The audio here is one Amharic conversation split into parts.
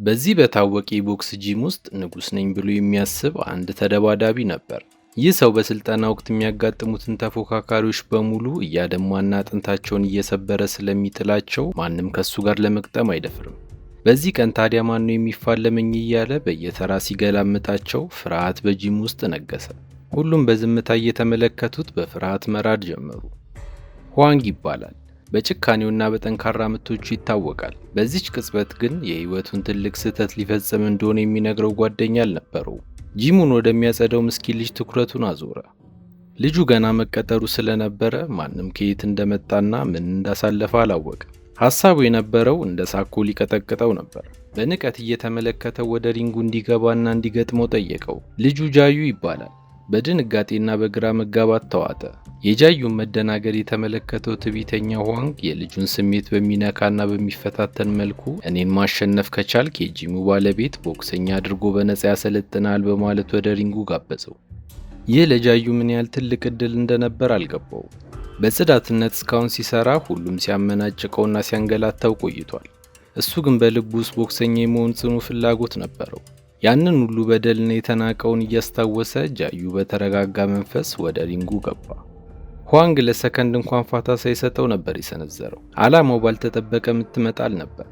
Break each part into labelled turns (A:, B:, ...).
A: በዚህ በታወቀ የቦክስ ጂም ውስጥ ንጉስ ነኝ ብሎ የሚያስብ አንድ ተደባዳቢ ነበር። ይህ ሰው በስልጠና ወቅት የሚያጋጥሙትን ተፎካካሪዎች በሙሉ እያደማና አጥንታቸውን እየሰበረ ስለሚጥላቸው ማንም ከሱ ጋር ለመግጠም አይደፍርም። በዚህ ቀን ታዲያ ማን ነው የሚፋለመኝ እያለ በየተራ ሲገላምጣቸው ፍርሃት በጂም ውስጥ ነገሰ። ሁሉም በዝምታ እየተመለከቱት በፍርሃት መራድ ጀመሩ። ሁዋንግ ይባላል። በጭካኔውና በጠንካራ ምቶቹ ይታወቃል። በዚች ቅጽበት ግን የህይወቱን ትልቅ ስህተት ሊፈጽም እንደሆነ የሚነግረው ጓደኛ አልነበረው። ጂሙን ወደሚያጸዳው ምስኪን ልጅ ትኩረቱን አዞረ። ልጁ ገና መቀጠሩ ስለነበረ ማንም ከየት እንደመጣና ምን እንዳሳለፈ አላወቀም። ሐሳቡ የነበረው እንደ ሳኮ ሊቀጠቅጠው ነበር። በንቀት እየተመለከተው ወደ ሪንጉ እንዲገባና እንዲገጥመው ጠየቀው። ልጁ ጃዩ ይባላል። በድንጋጤና በግራ መጋባት ተዋጠ። የጃዩን መደናገር የተመለከተው ትዕቢተኛ ሁዋንግ የልጁን ስሜት በሚነካና በሚፈታተን መልኩ እኔን ማሸነፍ ከቻልክ የጂሙ ባለቤት ቦክሰኛ አድርጎ በነጻ ያሰለጥናል በማለት ወደ ሪንጉ ጋበዘው። ይህ ለጃዩ ምን ያህል ትልቅ እድል እንደነበር አልገባው። በጽዳትነት እስካሁን ሲሰራ ሁሉም ሲያመናጭቀውና ሲያንገላታው ቆይቷል። እሱ ግን በልቡ ውስጥ ቦክሰኛ የመሆን ጽኑ ፍላጎት ነበረው። ያንን ሁሉ በደልና የተናቀውን እያስታወሰ ጃዩ በተረጋጋ መንፈስ ወደ ሪንጉ ገባ። ሁዋንግ ለሰከንድ እንኳን ፋታ ሳይሰጠው ነበር የሰነዘረው። ዓላማው ባልተጠበቀ ምት መጣል ነበር።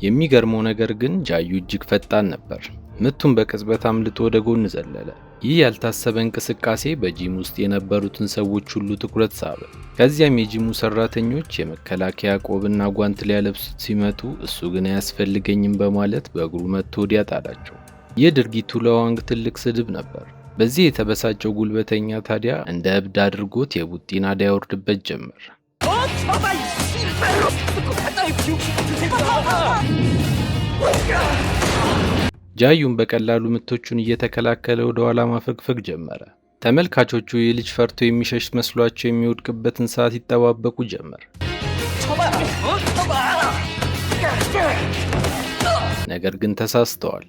A: የሚገርመው ነገር ግን ጃዩ እጅግ ፈጣን ነበር። ምቱን በቅጽበት አምልጦ ወደ ጎን ዘለለ። ይህ ያልታሰበ እንቅስቃሴ በጂም ውስጥ የነበሩትን ሰዎች ሁሉ ትኩረት ሳበ። ከዚያም የጂሙ ሰራተኞች የመከላከያ ቆብና ጓንት ሊያለብሱት ሲመጡ እሱ ግን አያስፈልገኝም በማለት በእግሩ መጥቶ ወዲያ ጣላቸው። ይህ ድርጊቱ ለሁዋንግ ትልቅ ስድብ ነበር። በዚህ የተበሳጨው ጉልበተኛ ታዲያ እንደ እብድ አድርጎት የቡጢ ናዳ ያወርድበት ጀመር። ጃዩን በቀላሉ ምቶቹን እየተከላከለ ወደ ኋላ ማፈግፈግ ጀመረ። ተመልካቾቹ የልጅ ፈርቶ የሚሸሽ መስሏቸው የሚወድቅበትን ሰዓት ይጠባበቁ ጀመር። ነገር ግን ተሳስተዋል።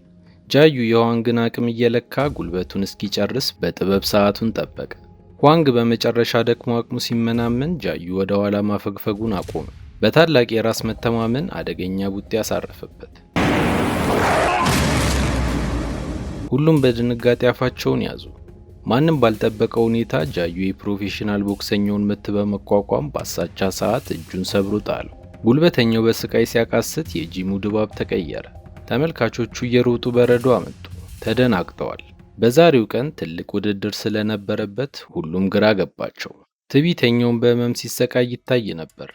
A: ጃዩ የሁዋንግን አቅም እየለካ ጉልበቱን እስኪጨርስ በጥበብ ሰዓቱን ጠበቀ። ሁዋንግ በመጨረሻ ደክሞ አቅሙ ሲመናመን ጃዩ ወደ ኋላ ማፈግፈጉን አቆመ። በታላቅ የራስ መተማመን አደገኛ ቡጢ ያሳረፈበት። ሁሉም በድንጋጤ አፋቸውን ያዙ። ማንም ባልጠበቀው ሁኔታ ጃዩ የፕሮፌሽናል ቦክሰኛውን ምት በመቋቋም በአሳቻ ሰዓት እጁን ሰብሮ ጣለው። ጉልበተኛው በስቃይ ሲያቃስት የጂሙ ድባብ ተቀየረ። ተመልካቾቹ እየሮጡ በረዶ አመጡ። ተደናግጠዋል። በዛሬው ቀን ትልቅ ውድድር ስለነበረበት ሁሉም ግራ ገባቸው። ትዕቢተኛውን በህመም ሲሰቃይ ይታይ ነበር።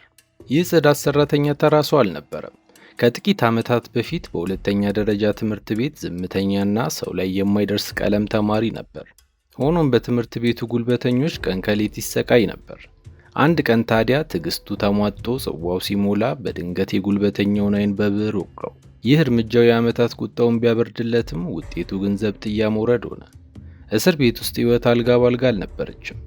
A: ይህ ጽዳት ሰራተኛ ተራ ሰው አልነበረም። ከጥቂት ዓመታት በፊት በሁለተኛ ደረጃ ትምህርት ቤት ዝምተኛና ሰው ላይ የማይደርስ ቀለም ተማሪ ነበር። ሆኖም በትምህርት ቤቱ ጉልበተኞች ቀን ከሌት ይሰቃይ ነበር። አንድ ቀን ታዲያ ትዕግስቱ ተሟጦ ጽዋው ሲሞላ በድንገት የጉልበተኛውን አይን በብዕር ወጋው። ይህ እርምጃው የዓመታት ቁጣውን ቢያበርድለትም ውጤቱ ግን ዘብጥያ መውረድ ሆነ። እስር ቤት ውስጥ ህይወት አልጋ ባልጋ አልነበረችም።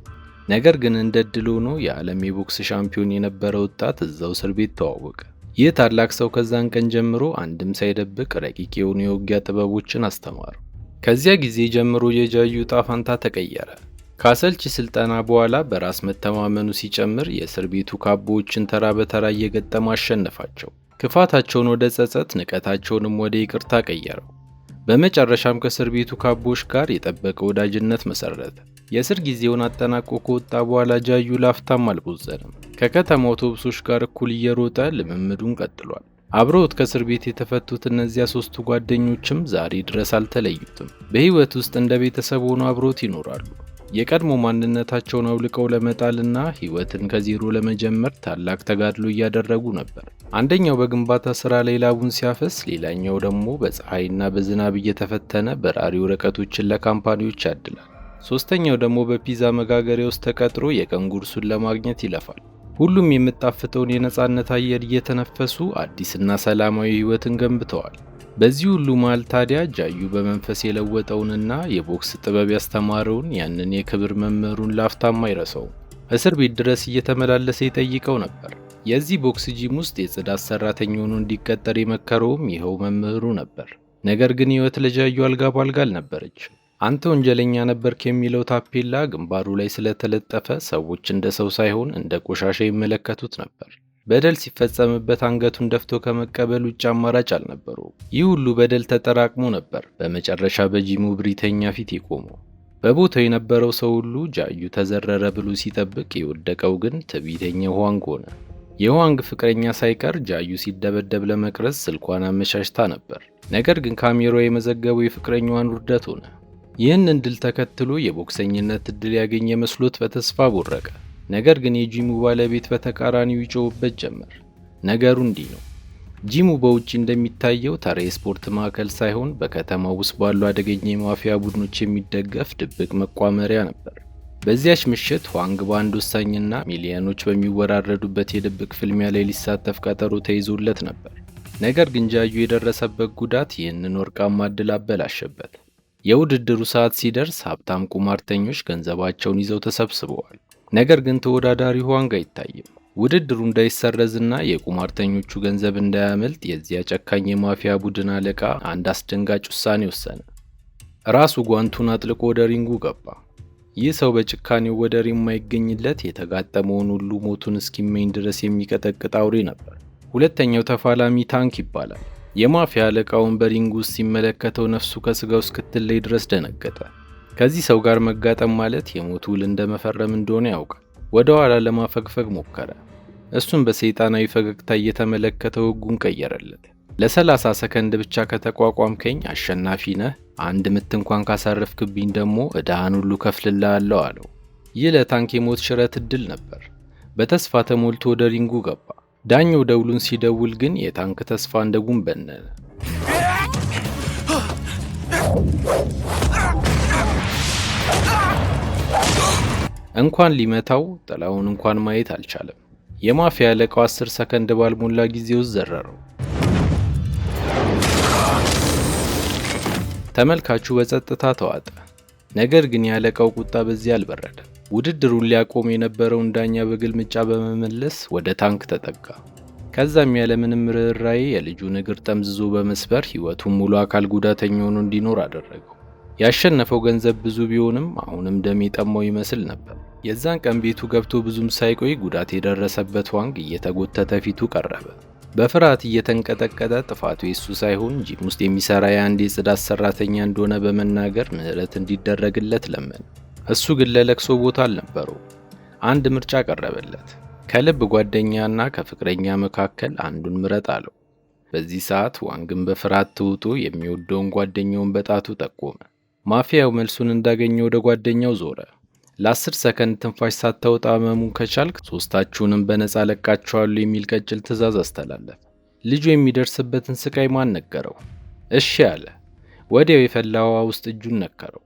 A: ነገር ግን እንደ ዕድል ሆኖ የዓለም የቦክስ ሻምፒዮን የነበረ ወጣት እዛው እስር ቤት ተዋወቀ። ይህ ታላቅ ሰው ከዛን ቀን ጀምሮ አንድም ሳይደብቅ ረቂቅ የሆኑ የውጊያ ጥበቦችን አስተማረው። ከዚያ ጊዜ ጀምሮ የጃዩ ዕጣ ፈንታ ተቀየረ። ከአሰልቺ ስልጠና በኋላ በራስ መተማመኑ ሲጨምር የእስር ቤቱ ካቦዎችን ተራ በተራ እየገጠመ አሸነፋቸው። ክፋታቸውን ወደ ጸጸት፣ ንቀታቸውንም ወደ ይቅርታ ቀየረው። በመጨረሻም ከእስር ቤቱ ካቦዎች ጋር የጠበቀ ወዳጅነት መሰረተ። የእስር ጊዜውን አጠናቆ ከወጣ በኋላ ጃዩ ላፍታም አልቦዘነም። ከከተማ አውቶቡሶች ጋር እኩል እየሮጠ ልምምዱን ቀጥሏል። አብረውት ከእስር ቤት የተፈቱት እነዚያ ሶስቱ ጓደኞችም ዛሬ ድረስ አልተለዩትም። በህይወት ውስጥ እንደ ቤተሰብ ሆነው አብረውት ይኖራሉ። የቀድሞ ማንነታቸውን አውልቀው ለመጣልና ህይወትን ከዜሮ ለመጀመር ታላቅ ተጋድሎ እያደረጉ ነበር። አንደኛው በግንባታ ስራ ላይ ላቡን ሲያፈስ፣ ሌላኛው ደግሞ በፀሐይና በዝናብ እየተፈተነ በራሪ ወረቀቶችን ለካምፓኒዎች ያድላል። ሶስተኛው ደግሞ በፒዛ መጋገሪያ ውስጥ ተቀጥሮ የቀን ጉርሱን ለማግኘት ይለፋል። ሁሉም የምጣፍጠውን የነጻነት አየር እየተነፈሱ አዲስና ሰላማዊ ህይወትን ገንብተዋል። በዚህ ሁሉ መሃል ታዲያ ጃዩ በመንፈስ የለወጠውንና የቦክስ ጥበብ ያስተማረውን ያንን የክብር መምህሩን ላፍታም አይረሳውም። እስር ቤት ድረስ እየተመላለሰ ይጠይቀው ነበር። የዚህ ቦክስ ጂም ውስጥ የጽዳት ሰራተኛ ሆኖ እንዲቀጠር የመከረውም ይኸው መምህሩ ነበር። ነገር ግን ህይወት ለጃዩ አልጋ ባልጋ አልነበረች። አንተ ወንጀለኛ ነበርክ የሚለው ታፔላ ግንባሩ ላይ ስለተለጠፈ ሰዎች እንደ ሰው ሳይሆን እንደ ቆሻሻ ይመለከቱት ነበር። በደል ሲፈጸምበት አንገቱን ደፍቶ ከመቀበል ውጭ አማራጭ አልነበረውም። ይህ ሁሉ በደል ተጠራቅሞ ነበር በመጨረሻ በጂሙ ብሪተኛ ፊት የቆመው። በቦታው የነበረው ሰው ሁሉ ጃዩ ተዘረረ ብሎ ሲጠብቅ፣ የወደቀው ግን ትዕቢተኛው ሁዋንግ ሆነ። የሁዋንግ ፍቅረኛ ሳይቀር ጃዩ ሲደበደብ ለመቅረጽ ስልኳን አመሻሽታ ነበር። ነገር ግን ካሜራው የመዘገበው የፍቅረኛዋን ውርደት ሆነ። ይህንን ድል ተከትሎ የቦክሰኝነት እድል ያገኘ መስሎት በተስፋ ቦረቀ። ነገር ግን የጂሙ ባለቤት በተቃራኒው ይጮህበት ጀመር። ነገሩ እንዲህ ነው። ጂሙ በውጪ እንደሚታየው ተራ የስፖርት ማዕከል ሳይሆን በከተማው ውስጥ ባሉ አደገኛ የማፊያ ቡድኖች የሚደገፍ ድብቅ መቋመሪያ ነበር። በዚያች ምሽት ሁዋንግ በአንድ ወሳኝና ሚሊዮኖች በሚወራረዱበት የድብቅ ፍልሚያ ላይ ሊሳተፍ ቀጠሮ ተይዞለት ነበር። ነገር ግን ጃዩ የደረሰበት ጉዳት ይህንን ወርቃማ እድል አበላሸበት። የውድድሩ ሰዓት ሲደርስ ሀብታም ቁማርተኞች ገንዘባቸውን ይዘው ተሰብስበዋል። ነገር ግን ተወዳዳሪ ሁዋንግ አይታይም። ውድድሩ እንዳይሰረዝና የቁማርተኞቹ ገንዘብ እንዳያመልጥ የዚያ ጨካኝ የማፊያ ቡድን አለቃ አንድ አስደንጋጭ ውሳኔ ወሰነ። ራሱ ጓንቱን አጥልቆ ወደ ሪንጉ ገባ። ይህ ሰው በጭካኔው ወደር የማይገኝለት የተጋጠመውን ሁሉ ሞቱን እስኪመኝ ድረስ የሚቀጠቅጥ አውሬ ነበር። ሁለተኛው ተፋላሚ ታንክ ይባላል። የማፊያ አለቃውን በሪንጉ ውስጥ ሲመለከተው ነፍሱ ከስጋው እስክትለይ ድረስ ደነገጠ። ከዚህ ሰው ጋር መጋጠም ማለት የሞት ውል እንደመፈረም እንደሆነ ያውቃል። ወደ ኋላ ለማፈግፈግ ሞከረ። እሱም በሰይጣናዊ ፈገግታ እየተመለከተው ሕጉን ቀየረለት። ለ30 ሰከንድ ብቻ ከተቋቋምከኝ አሸናፊ ነህ፣ አንድ ምት እንኳን ካሳረፍክብኝ ደግሞ ዕዳህን ሁሉ ከፍልልሃለሁ አለው። ይህ ለታንክ የሞት ሽረት እድል ነበር። በተስፋ ተሞልቶ ወደ ሪንጉ ገባ። ዳኛው ደውሉን ሲደውል ግን የታንክ ተስፋ እንደ ጉም በነነ። እንኳን ሊመታው ጥላውን እንኳን ማየት አልቻለም። የማፊያ አለቃው 10 ሰከንድ ባልሞላ ጊዜ ውስጥ ዘረረው። ተመልካቹ በጸጥታ ተዋጠ። ነገር ግን ያለቃው ቁጣ በዚህ አልበረደም። ውድድሩን ሊያቆም የነበረውን ዳኛ በግልምጫ በመመለስ ወደ ታንክ ተጠጋ። ከዛም ያለምንም ርኅራኄ የልጁን እግር ጠምዝዞ በመስበር ሕይወቱን ሙሉ አካል ጉዳተኛ ሆኖ እንዲኖር አደረገው። ያሸነፈው ገንዘብ ብዙ ቢሆንም አሁንም ደም የጠማው ይመስል ነበር። የዛን ቀን ቤቱ ገብቶ ብዙም ሳይቆይ ጉዳት የደረሰበት ሁዋንግ እየተጎተተ ፊቱ ቀረበ። በፍርሃት እየተንቀጠቀጠ ጥፋቱ የሱ ሳይሆን ጂም ውስጥ የሚሰራ የአንድ የጽዳት ሰራተኛ እንደሆነ በመናገር ምህረት እንዲደረግለት ለመነ። እሱ ግን ለለቅሶ ቦታ አልነበረው። አንድ ምርጫ ቀረበለት። ከልብ ጓደኛና ከፍቅረኛ መካከል አንዱን ምረጥ አለው። በዚህ ሰዓት ሁዋንግን በፍርሃት ተውጦ የሚወደውን ጓደኛውን በጣቱ ጠቆመ። ማፊያው መልሱን እንዳገኘ ወደ ጓደኛው ዞረ። ለ10 ሰከንድ ትንፋሽ ሳታወጣ ህመሙን ከቻልክ ሶስታችሁንም በነፃ ለቃችኋለሁ የሚል ቀጭል ትዕዛዝ አስተላለፈ። ልጁ የሚደርስበትን ስቃይ ማን ነገረው? እሺ አለ። ወዲያው የፈላ ውሃ ውስጥ እጁን ነከረው።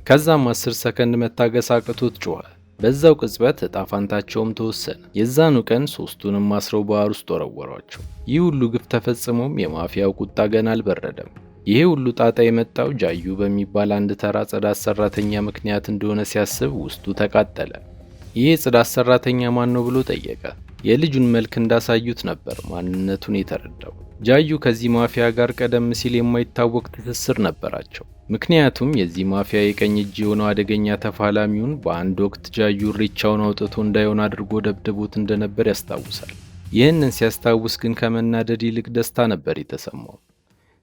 A: ከዛም 10 ሰከንድ መታገስ አቅቶት ጮኸ። በዛው ቅጽበት እጣ ፋንታቸውም ተወሰነ። የዛኑ ቀን ሶስቱንም አስረው ባህር ውስጥ ወረወሯቸው። ይህ ሁሉ ግፍ ተፈጽሞም የማፊያው ቁጣ ገና አልበረደም። ይሄ ሁሉ ጣጣ የመጣው ጃዩ በሚባል አንድ ተራ ጽዳት ሰራተኛ ምክንያት እንደሆነ ሲያስብ ውስጡ ተቃጠለ። ይሄ ጽዳት ሰራተኛ ማን ነው ብሎ ጠየቀ። የልጁን መልክ እንዳሳዩት ነበር ማንነቱን የተረዳው። ጃዩ ከዚህ ማፊያ ጋር ቀደም ሲል የማይታወቅ ትስስር ነበራቸው። ምክንያቱም የዚህ ማፊያ የቀኝ እጅ የሆነው አደገኛ ተፋላሚውን በአንድ ወቅት ጃዩ ሪቻውን አውጥቶ እንዳይሆን አድርጎ ደብድቦት እንደነበር ያስታውሳል። ይህንን ሲያስታውስ ግን ከመናደድ ይልቅ ደስታ ነበር የተሰማው።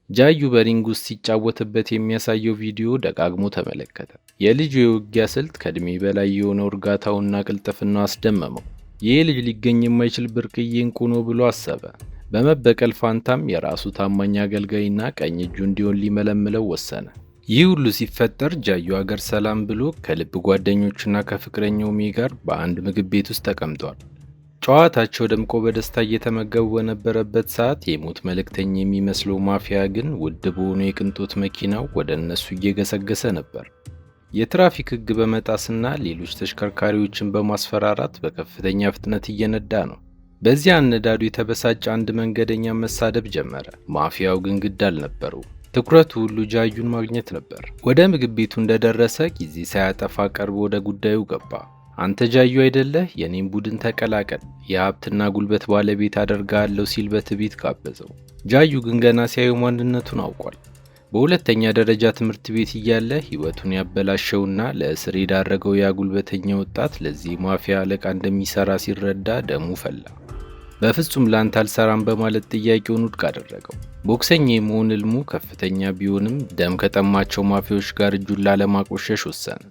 A: ጃዩ በሪንግ ውስጥ ሲጫወትበት የሚያሳየው ቪዲዮ ደጋግሞ ተመለከተ። የልጁ የውጊያ ስልት ከእድሜ በላይ የሆነው እርጋታውና ቅልጥፍናው አስደመመው። ይህ ልጅ ሊገኝ የማይችል ብርቅዬ እንቁ ነው ብሎ አሰበ። በመበቀል ፋንታም የራሱ ታማኝ አገልጋይና ቀኝ እጁ እንዲሆን ሊመለምለው ወሰነ። ይህ ሁሉ ሲፈጠር ጃዩ አገር ሰላም ብሎ ከልብ ጓደኞቹና ከፍቅረኛው ሚ ጋር በአንድ ምግብ ቤት ውስጥ ተቀምጧል። ጨዋታቸው ደምቆ በደስታ እየተመገቡ በነበረበት ሰዓት የሞት መልእክተኛ የሚመስለው ማፊያ ግን ውድ በሆነ የቅንጦት መኪናው ወደ እነሱ እየገሰገሰ ነበር። የትራፊክ ሕግ በመጣስና ሌሎች ተሽከርካሪዎችን በማስፈራራት በከፍተኛ ፍጥነት እየነዳ ነው። በዚያ አነዳዱ የተበሳጨ አንድ መንገደኛ መሳደብ ጀመረ። ማፊያው ግን ግድ አልነበረው። ትኩረቱ ሁሉ ጃዩን ማግኘት ነበር። ወደ ምግብ ቤቱ እንደደረሰ ጊዜ ሳያጠፋ ቀርቦ ወደ ጉዳዩ ገባ። አንተ ጃዩ አይደለህ? የኔን ቡድን ተቀላቀል፣ የሀብትና ጉልበት ባለቤት አደርጋለሁ ሲል በትዕቢት ጋበዘው። ጃዩ ግን ገና ሲያዩ ማንነቱን አውቋል። በሁለተኛ ደረጃ ትምህርት ቤት እያለ ሕይወቱን ያበላሸውና ለእስር የዳረገው ያ ጉልበተኛ ወጣት ለዚህ ማፊያ አለቃ እንደሚሰራ ሲረዳ ደሙ ፈላ። በፍጹም ላንተ አልሰራም በማለት ጥያቄውን ውድቅ አደረገው። ቦክሰኛ የመሆን ህልሙ ከፍተኛ ቢሆንም ደም ከጠማቸው ማፊያዎች ጋር እጁን ላለማቆሸሽ ወሰነ።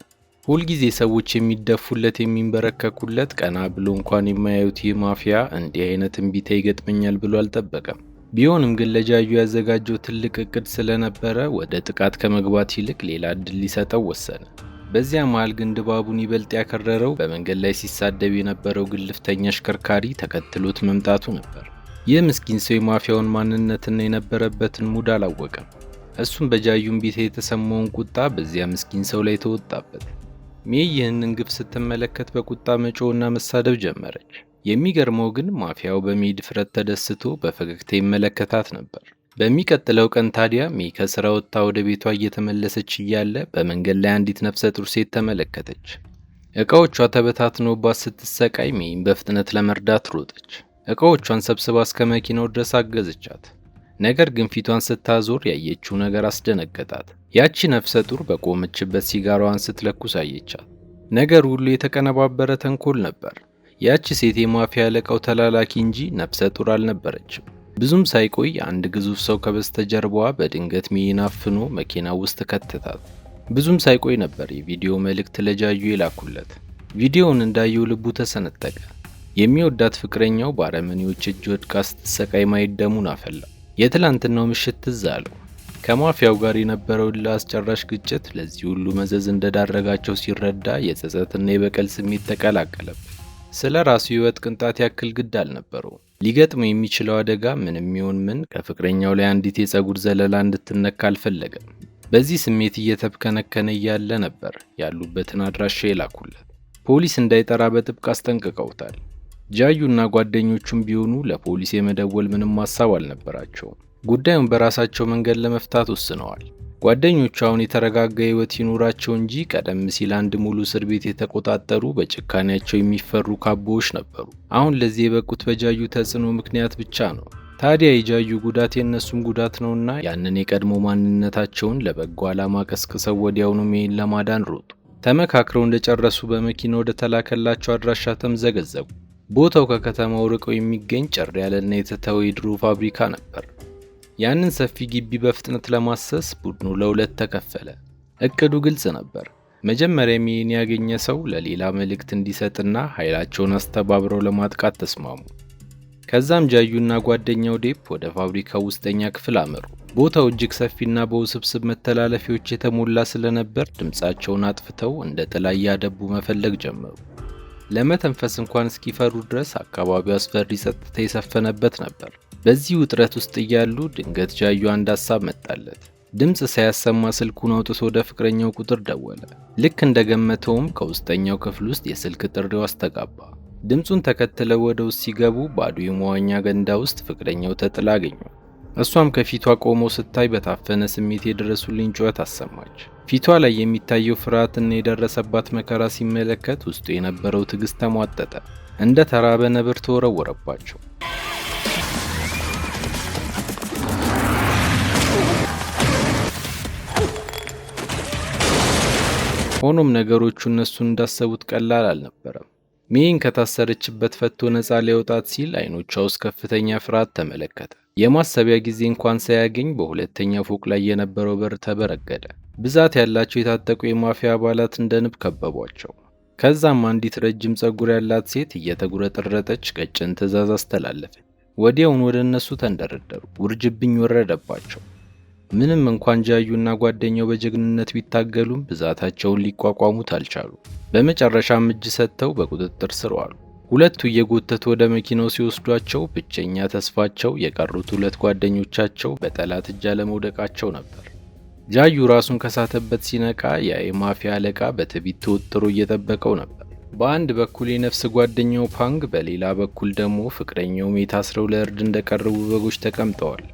A: ሁልጊዜ ሰዎች የሚደፉለት የሚንበረከኩለት፣ ቀና ብሎ እንኳን የማያዩት ይህ ማፊያ እንዲህ አይነት እምቢታ ይገጥመኛል ብሎ አልጠበቀም። ቢሆንም ግን ለጃዩ ያዘጋጀው ትልቅ እቅድ ስለነበረ ወደ ጥቃት ከመግባት ይልቅ ሌላ እድል ሊሰጠው ወሰነ። በዚያ መሃል ግን ድባቡን ይበልጥ ያከረረው በመንገድ ላይ ሲሳደብ የነበረው ግልፍተኛ አሽከርካሪ ተከትሎት መምጣቱ ነበር። ይህ ምስኪን ሰው የማፊያውን ማንነትና የነበረበትን ሙድ አላወቀም። እሱም በጃዩ እምቢታ የተሰማውን ቁጣ በዚያ ምስኪን ሰው ላይ ተወጣበት። ሜይ ይህንን ግፍ ስትመለከት በቁጣ መጮህና መሳደብ ጀመረች። የሚገርመው ግን ማፊያው በሜይ ድፍረት ተደስቶ በፈገግታ ይመለከታት ነበር። በሚቀጥለው ቀን ታዲያ ሜይ ከስራ ወጥታ ወደ ቤቷ እየተመለሰች እያለ በመንገድ ላይ አንዲት ነፍሰ ጡር ሴት ተመለከተች። እቃዎቿ ተበታትነውባት ስትሰቃይ ሜይም በፍጥነት ለመርዳት ሮጠች። እቃዎቿን ሰብስባ እስከ መኪናው ድረስ አገዘቻት። ነገር ግን ፊቷን ስታዞር ያየችው ነገር አስደነገጣት። ያቺ ነፍሰ ጡር በቆመችበት ሲጋራዋን ስትለኩስ አየቻት። ነገር ሁሉ የተቀነባበረ ተንኮል ነበር። ያቺ ሴት የማፊያ አለቃው ተላላኪ እንጂ ነፍሰ ጡር አልነበረችም። ብዙም ሳይቆይ አንድ ግዙፍ ሰው ከበስተጀርባዋ በድንገት ሜይን አፍኖ መኪና ውስጥ ከተታት። ብዙም ሳይቆይ ነበር የቪዲዮ መልእክት ለጃዩ የላኩለት። ቪዲዮውን እንዳየው ልቡ ተሰነጠቀ። የሚወዳት ፍቅረኛው በአረመኔዎች እጅ ወድቃ ስትሰቃይ ማየት ደሙን አፈላ። የትላንትናው ምሽት ትዝ አለው። ከማፊያው ጋር የነበረው ለአስጨራሽ ግጭት ለዚህ ሁሉ መዘዝ እንደዳረጋቸው ሲረዳ የጸጸትና የበቀል ስሜት ተቀላቀለበት። ስለ ራሱ ሕይወት ቅንጣት ያክል ግድ አልነበረው። ሊገጥመው የሚችለው አደጋ ምንም ይሁን ምን ከፍቅረኛው ላይ አንዲት የፀጉር ዘለላ እንድትነካ አልፈለገም። በዚህ ስሜት እየተብከነከነ እያለ ነበር ያሉበትን አድራሻ የላኩለት። ፖሊስ እንዳይጠራ በጥብቅ አስጠንቅቀውታል። ጃዩና ጓደኞቹም ቢሆኑ ለፖሊስ የመደወል ምንም ሐሳብ አልነበራቸውም። ጉዳዩን በራሳቸው መንገድ ለመፍታት ወስነዋል። ጓደኞቹ አሁን የተረጋጋ ሕይወት ይኖራቸው እንጂ ቀደም ሲል አንድ ሙሉ እስር ቤት የተቆጣጠሩ በጭካኔያቸው የሚፈሩ ካቦዎች ነበሩ። አሁን ለዚህ የበቁት በጃዩ ተጽዕኖ ምክንያት ብቻ ነው። ታዲያ የጃዩ ጉዳት የእነሱም ጉዳት ነውና ያንን የቀድሞ ማንነታቸውን ለበጎ ዓላማ ቀስቅሰው ወዲያውኑ ሜይን ለማዳን ሮጡ። ተመካክረው እንደጨረሱ በመኪና ወደ ተላከላቸው አድራሻ ተምዘገዘጉ። ቦታው ከከተማው ርቀው የሚገኝ ጭር ያለና የተተወ የድሮ ፋብሪካ ነበር። ያንን ሰፊ ግቢ በፍጥነት ለማሰስ ቡድኑ ለሁለት ተከፈለ። እቅዱ ግልጽ ነበር። መጀመሪያ ሜይን ያገኘ ሰው ለሌላ መልእክት እንዲሰጥና ኃይላቸውን አስተባብረው ለማጥቃት ተስማሙ። ከዛም ጃዩና ጓደኛው ዴፕ ወደ ፋብሪካው ውስጠኛ ክፍል አመሩ። ቦታው እጅግ ሰፊና በውስብስብ መተላለፊያዎች የተሞላ ስለነበር ድምፃቸውን አጥፍተው እንደ ጥላ እያደቡ መፈለግ ጀመሩ። ለመተንፈስ እንኳን እስኪፈሩ ድረስ አካባቢው አስፈሪ ጸጥታ የሰፈነበት ነበር። በዚህ ውጥረት ውስጥ እያሉ ድንገት ጃዩ አንድ ሐሳብ መጣለት። ድምጽ ሳያሰማ ስልኩን አውጥቶ ወደ ፍቅረኛው ቁጥር ደወለ። ልክ እንደገመተውም ከውስጠኛው ክፍል ውስጥ የስልክ ጥሪው አስተጋባ። ድምጹን ተከትለው ወደ ውስጥ ሲገቡ ባዶ የመዋኛ ገንዳ ውስጥ ፍቅረኛው ተጥላ አገኘው። እሷም ከፊቷ ቆሞ ስታይ በታፈነ ስሜት የደረሱልኝ ጩኸት አሰማች። ፊቷ ላይ የሚታየው ፍርሃትና የደረሰባት መከራ ሲመለከት ውስጡ የነበረው ትዕግስት ተሟጠጠ። እንደ ተራበ ነብር ተወረወረባቸው። ሆኖም ነገሮቹ እነሱን እንዳሰቡት ቀላል አልነበረም። ሜይን ከታሰረችበት ፈቶ ነፃ ሊያወጣት ሲል አይኖቿ ውስጥ ከፍተኛ ፍርሃት ተመለከተ። የማሰቢያ ጊዜ እንኳን ሳያገኝ በሁለተኛ ፎቅ ላይ የነበረው በር ተበረገደ። ብዛት ያላቸው የታጠቁ የማፊያ አባላት እንደ ንብ ከበቧቸው። ከዛም አንዲት ረጅም ፀጉር ያላት ሴት እየተጉረጠረጠች ቀጭን ትዕዛዝ አስተላለፈች። ወዲያውን ወደ እነሱ ተንደረደሩ። ውርጅብኝ ወረደባቸው። ምንም እንኳን ጃዩና ጓደኛው በጀግንነት ቢታገሉም ብዛታቸውን ሊቋቋሙት አልቻሉ። በመጨረሻም እጅ ሰጥተው በቁጥጥር ስር ዋሉ። ሁለቱ እየጎተቱ ወደ መኪናው ሲወስዷቸው ብቸኛ ተስፋቸው የቀሩት ሁለት ጓደኞቻቸው በጠላት እጅ አለመውደቃቸው ነበር። ጃዩ ራሱን ከሳተበት ሲነቃ ያ የማፊያ አለቃ በትዕቢት ተወጥሮ እየጠበቀው ነበር። በአንድ በኩል የነፍስ ጓደኛው ፓንግ፣ በሌላ በኩል ደግሞ ፍቅረኛው ሜይ ታስረው ለእርድ እንደቀረቡ በጎች ተቀምጠዋል።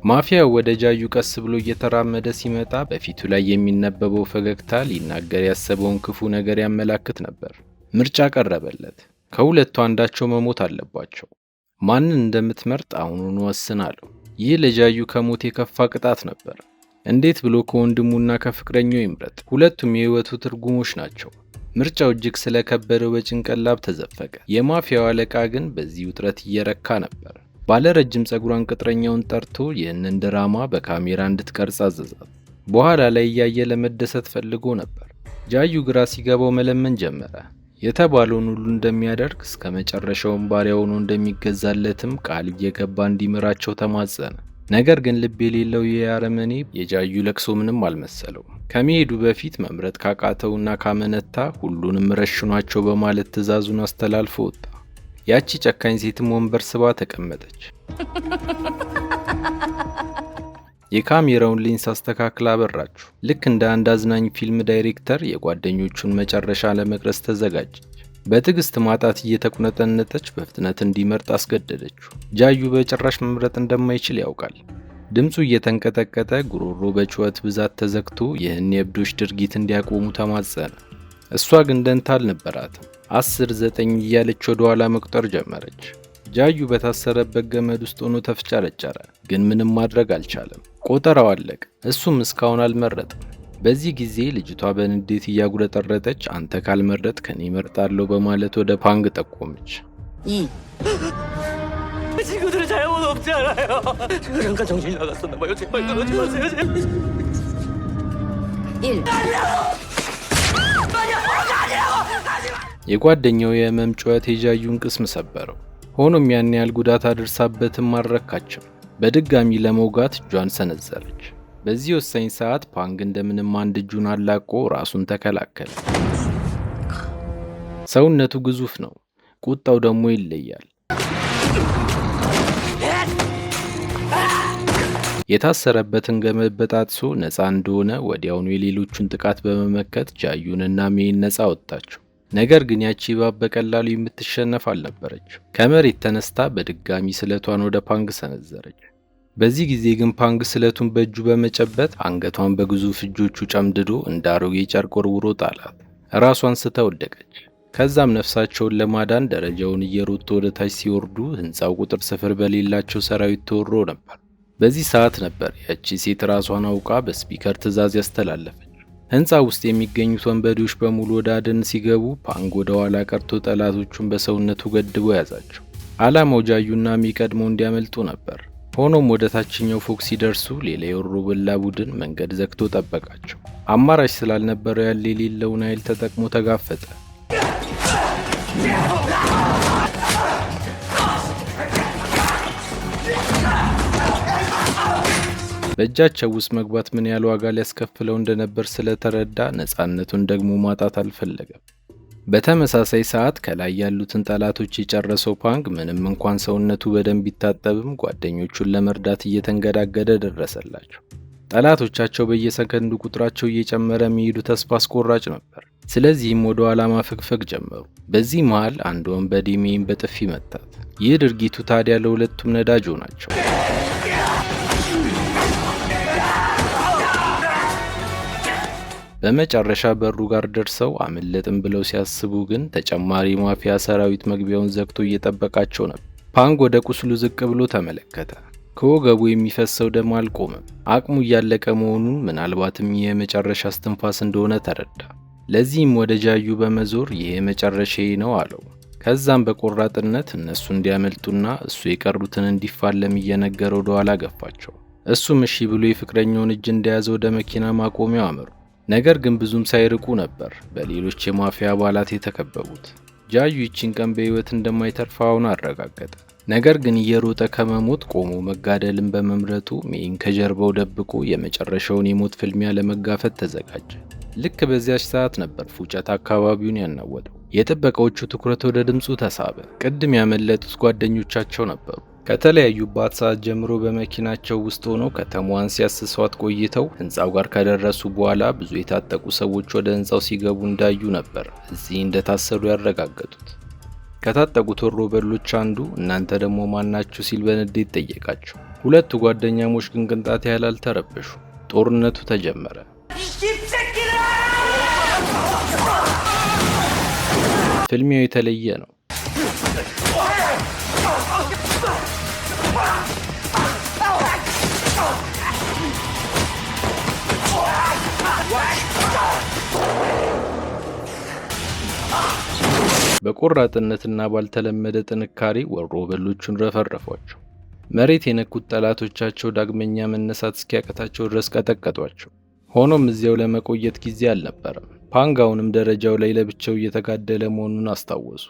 A: ማፊያው ወደ ጃዩ ቀስ ብሎ እየተራመደ ሲመጣ በፊቱ ላይ የሚነበበው ፈገግታ ሊናገር ያሰበውን ክፉ ነገር ያመላክት ነበር። ምርጫ ቀረበለት። ከሁለቱ አንዳቸው መሞት አለባቸው። ማንን እንደምትመርጥ አሁኑን ወስን አለው። ይህ ለጃዩ ከሞት የከፋ ቅጣት ነበር። እንዴት ብሎ ከወንድሙና ከፍቅረኛው ይምረጥ? ሁለቱም የህይወቱ ትርጉሞች ናቸው። ምርጫው እጅግ ስለከበደው በጭንቀት ተዘፈቀ። የማፊያው አለቃ ግን በዚህ ውጥረት እየረካ ነበር። ባለረጅም ጸጉሯን ቅጥረኛውን ጠርቶ ይህንን ድራማ በካሜራ እንድትቀርጽ አዘዛት። በኋላ ላይ እያየ ለመደሰት ፈልጎ ነበር። ጃዩ ግራ ሲገባው መለመን ጀመረ። የተባለውን ሁሉ እንደሚያደርግ እስከ መጨረሻውም ባሪያ ሆኖ እንደሚገዛለትም ቃል እየገባ እንዲምራቸው ተማጸነ። ነገር ግን ልብ የሌለው ይህ አረመኔ የጃዩ ለቅሶ ምንም አልመሰለው። ከመሄዱ በፊት መምረጥ ካቃተውና ካመነታ ሁሉንም ረሽኗቸው በማለት ትዕዛዙን አስተላልፎ ወጣ። ያቺ ጨካኝ ሴትም ወንበር ስባ ተቀመጠች። የካሜራውን ሌንስ አስተካክላ አበራችሁ። ልክ እንደ አንድ አዝናኝ ፊልም ዳይሬክተር የጓደኞቹን መጨረሻ ለመቅረጽ ተዘጋጀች። በትዕግስት ማጣት እየተቁነጠነጠች በፍጥነት እንዲመርጥ አስገደደችው። ጃዩ በጭራሽ መምረጥ እንደማይችል ያውቃል። ድምፁ እየተንቀጠቀጠ ጉሮሮ በጩኸት ብዛት ተዘግቶ ይህን የእብዶች ድርጊት እንዲያቆሙ ተማጸነ። እሷ ግን ደንታ አልነበራትም። 10፣ 9 እያለች ወደ ኋላ መቁጠር ጀመረች። ጃዩ በታሰረበት ገመድ ውስጥ ሆኖ ተፍጨረጨረ፣ ግን ምንም ማድረግ አልቻለም። ቆጠራው አለቀ። እሱም እስካሁን አልመረጠም። በዚህ ጊዜ ልጅቷ በንዴት እያጉረጠረጠች አንተ ካልመረጥ ከኔ እመርጣለሁ በማለት ወደ ፓንግ ጠቆመች። የጓደኛው የህመም ጩኸት የጃዩን ቅስም ሰበረው። ሆኖም ያን ያህል ጉዳት አድርሳበትም አልረካችም። በድጋሚ ለመውጋት እጇን ሰነዘረች። በዚህ ወሳኝ ሰዓት ፓንግ እንደምንም አንድ እጁን አላቆ ራሱን ተከላከለ። ሰውነቱ ግዙፍ ነው፣ ቁጣው ደግሞ ይለያል። የታሰረበትን ገመድ በጣጥሶ ነፃ እንደሆነ ወዲያውኑ የሌሎቹን ጥቃት በመመከት ጃዩንና ሜይን ነፃ ወጣቸው። ነገር ግን ያቺ እባብ በቀላሉ የምትሸነፍ አልነበረች። ከመሬት ተነስታ በድጋሚ ስለቷን ወደ ፓንግ ሰነዘረች። በዚህ ጊዜ ግን ፓንግ ስለቱን በእጁ በመጨበጥ አንገቷን በግዙፍ እጆቹ ጨምድዶ እንደ አሮጌ ጨርቅ ወርውሮ ጣላት። ራሷን ስታ ወደቀች። ከዛም ነፍሳቸውን ለማዳን ደረጃውን እየሮጡ ወደ ታች ሲወርዱ ህንፃው ቁጥር ስፍር በሌላቸው ሰራዊት ተወሮ ነበር። በዚህ ሰዓት ነበር ያቺ ሴት ራሷን አውቃ በስፒከር ትዕዛዝ ያስተላለፈች። ህንፃ ውስጥ የሚገኙት ወንበዴዎች በሙሉ ወደ አደን ሲገቡ ፓንግ ወደ ኋላ ቀርቶ ጠላቶቹን በሰውነቱ ገድቦ ያዛቸው። ዓላማው ጃዩና የሚቀድመው እንዲያመልጡ ነበር። ሆኖም ወደ ታችኛው ፎቅ ሲደርሱ ሌላ የወሮበላ ቡድን መንገድ ዘግቶ ጠበቃቸው። አማራጭ ስላልነበረው ያለ የሌለውን ኃይል ተጠቅሞ ተጋፈጠ። በእጃቸው ውስጥ መግባት ምን ያህል ዋጋ ሊያስከፍለው እንደነበር ስለተረዳ ነፃነቱን ደግሞ ማጣት አልፈለገም። በተመሳሳይ ሰዓት ከላይ ያሉትን ጠላቶች የጨረሰው ፓንግ ምንም እንኳን ሰውነቱ በደንብ ቢታጠብም ጓደኞቹን ለመርዳት እየተንገዳገደ ደረሰላቸው። ጠላቶቻቸው በየሰከንዱ ቁጥራቸው እየጨመረ መሄዱ ተስፋ አስቆራጭ ነበር። ስለዚህም ወደ ኋላ ማፈግፈግ ጀመሩ። በዚህ መሃል አንድ ወንበዴ ሜይን በጥፊ መታት። ይህ ድርጊቱ ታዲያ ለሁለቱም ነዳጅ ሆናቸው። በመጨረሻ በሩ ጋር ደርሰው አመለጥን ብለው ሲያስቡ ግን ተጨማሪ ማፊያ ሰራዊት መግቢያውን ዘግቶ እየጠበቃቸው ነበር። ፓንግ ወደ ቁስሉ ዝቅ ብሎ ተመለከተ። ከወገቡ የሚፈሰው ደም አልቆመም። አቅሙ እያለቀ መሆኑን ምናልባትም ይህ የመጨረሻ እስትንፋስ እንደሆነ ተረዳ። ለዚህም ወደ ጃዩ በመዞር ይህ የመጨረሻዬ ነው አለው። ከዛም በቆራጥነት እነሱ እንዲያመልጡና እሱ የቀሩትን እንዲፋለም እየነገረ ወደ ኋላ ገፋቸው። እሱም እሺ ብሎ የፍቅረኛውን እጅ እንደያዘ ወደ መኪና ማቆሚያው አመሩ። ነገር ግን ብዙም ሳይርቁ ነበር በሌሎች የማፊያ አባላት የተከበቡት። ጃዩ ይቺን ቀን በህይወት እንደማይተርፍ አሁን አረጋገጠ። ነገር ግን እየሮጠ ከመሞት ቆሞ መጋደልን በመምረጡ ሜይን ከጀርባው ደብቆ የመጨረሻውን የሞት ፍልሚያ ለመጋፈጥ ተዘጋጀ። ልክ በዚያች ሰዓት ነበር ፉጨት አካባቢውን ያናወጠው። የጥበቃዎቹ ትኩረት ወደ ድምፁ ተሳበ። ቅድም ያመለጡት ጓደኞቻቸው ነበሩ። ከተለያዩባት ሰዓት ጀምሮ በመኪናቸው ውስጥ ሆነው ከተማዋን ሲያስሷት ቆይተው ህንፃው ጋር ከደረሱ በኋላ ብዙ የታጠቁ ሰዎች ወደ ህንፃው ሲገቡ እንዳዩ ነበር እዚህ እንደታሰሩ ያረጋገጡት። ከታጠቁት ወሮበሎች አንዱ እናንተ ደግሞ ማናችሁ ሲል በንዴት ጠየቃቸው። ሁለቱ ጓደኛሞች ግን ቅንጣት ያህል አልተረበሹ። ጦርነቱ ተጀመረ። ፍልሚያው የተለየ ነው። በቆራጥነትና ባልተለመደ ጥንካሬ ወሮበሎቹን ረፈረፏቸው። መሬት የነኩት ጠላቶቻቸው ዳግመኛ መነሳት እስኪያቀታቸው ድረስ ቀጠቀጧቸው። ሆኖም እዚያው ለመቆየት ጊዜ አልነበረም። ፓንግ አሁንም ደረጃው ላይ ለብቻው እየተጋደለ መሆኑን አስታወሱ።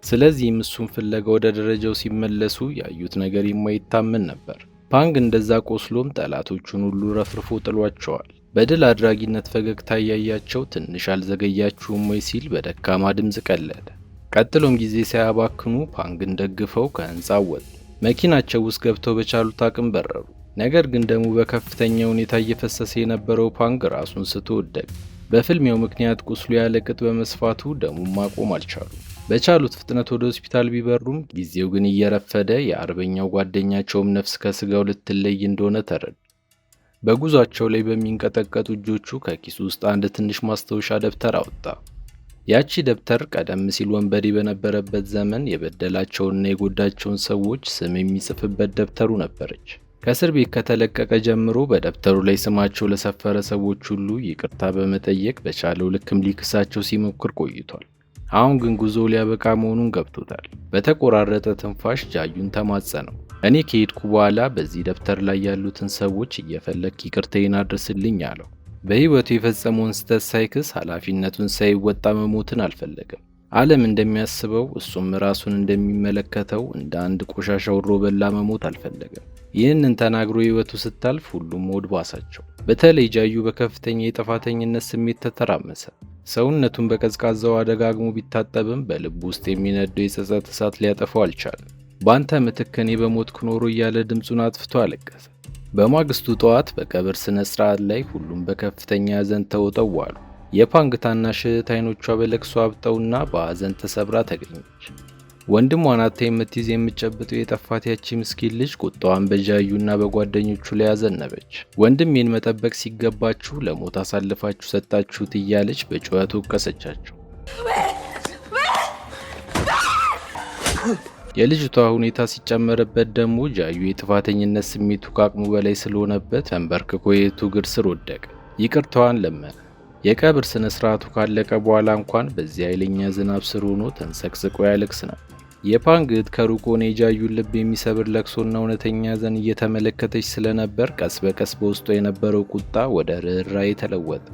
A: ስለዚህም እሱን ፍለጋ ወደ ደረጃው ሲመለሱ ያዩት ነገር የማይታመን ነበር። ፓንግ እንደዛ ቆስሎም ጠላቶቹን ሁሉ ረፍርፎ ጥሏቸዋል። በድል አድራጊነት ፈገግታ እያያቸው ትንሽ አልዘገያችሁም ወይ ሲል በደካማ ድምፅ ቀለደ። ቀጥሎም ጊዜ ሳያባክኑ ፓንግን ደግፈው ከህንፃው ወጡ። መኪናቸው ውስጥ ገብተው በቻሉት አቅም በረሩ። ነገር ግን ደሙ በከፍተኛ ሁኔታ እየፈሰሰ የነበረው ፓንግ ራሱን ስቶ ወደቀ። በፍልሚያው ምክንያት ቁስሉ ያለቅጥ በመስፋቱ ደሙን ማቆም አልቻሉም። በቻሉት ፍጥነት ወደ ሆስፒታል ቢበሩም ጊዜው ግን እየረፈደ የአርበኛው ጓደኛቸውም ነፍስ ከስጋው ልትለይ እንደሆነ ተረዱ። በጉዟቸው ላይ በሚንቀጠቀጡ እጆቹ ከኪሱ ውስጥ አንድ ትንሽ ማስታወሻ ደብተር አወጣ። ያቺ ደብተር ቀደም ሲል ወንበዴ በነበረበት ዘመን የበደላቸውንና የጎዳቸውን ሰዎች ስም የሚጽፍበት ደብተሩ ነበረች። ከእስር ቤት ከተለቀቀ ጀምሮ በደብተሩ ላይ ስማቸው ለሰፈረ ሰዎች ሁሉ ይቅርታ በመጠየቅ በቻለው ልክም ሊክሳቸው ሲሞክር ቆይቷል። አሁን ግን ጉዞ ሊያበቃ መሆኑን ገብቶታል። በተቆራረጠ ትንፋሽ ጃዩን ተማጸነው። እኔ ከሄድኩ በኋላ በዚህ ደብተር ላይ ያሉትን ሰዎች እየፈለክ ይቅርታዬን አድርስልኝ አለው። በህይወቱ የፈጸመውን ስህተት ሳይክስ ኃላፊነቱን ሳይወጣ መሞትን አልፈለገም። ዓለም እንደሚያስበው እሱም ራሱን እንደሚመለከተው እንደ አንድ ቆሻሻ ወሮበላ መሞት አልፈለገም። ይህንን ተናግሮ ህይወቱ ስታልፍ ሁሉም ሆድ ባሳቸው። በተለይ ጃዩ በከፍተኛ የጥፋተኝነት ስሜት ተተራመሰ። ሰውነቱን በቀዝቃዛው ደጋግሞ ቢታጠብም በልቡ ውስጥ የሚነደው የጸጸት እሳት ሊያጠፋው አልቻለም። ባንተ ምትክ እኔ በሞትኩ ኖሮ እያለ ድምፁን አጥፍቶ አለቀሰ። በማግስቱ ጠዋት በቀብር ስነ ስርዓት ላይ ሁሉም በከፍተኛ ሐዘን ተውጠው ዋሉ። የፓንግ ታናሽ እህት አይኖቿ በለቅሶ አብጠውና በሐዘን ተሰብራ ተገኘች። ወንድሟን አታ የምትይዝ የምትጨብጠው የጠፋት ያቺ ምስኪን ልጅ ቁጣዋን በጃዩና በጓደኞቹ ላይ አዘነበች። ወንድሜን መጠበቅ ሲገባችሁ ለሞት አሳልፋችሁ ሰጣችሁት እያለች በጩኸት ወቀሰቻቸው። የልጅቷ ሁኔታ ሲጨመርበት ደግሞ ጃዩ የጥፋተኝነት ስሜቱ ከአቅሙ በላይ ስለሆነበት ተንበርክኮ የእህቱ እግር ስር ወደቀ። ይቅርታዋን ለመነ። የቀብር ስነ ስርዓቱ ካለቀ በኋላ እንኳን በዚህ ኃይለኛ ዝናብ ስር ሆኖ ተንሰቅስቆ ያለቅስ ነበር። የፓንግ እህት ከሩቅ ሆና የጃዩን ልብ የሚሰብር ለቅሶና እውነተኛ ሐዘን እየተመለከተች ስለነበር ቀስ በቀስ በውስጧ የነበረው ቁጣ ወደ ርኅራኄ ተለወጠ።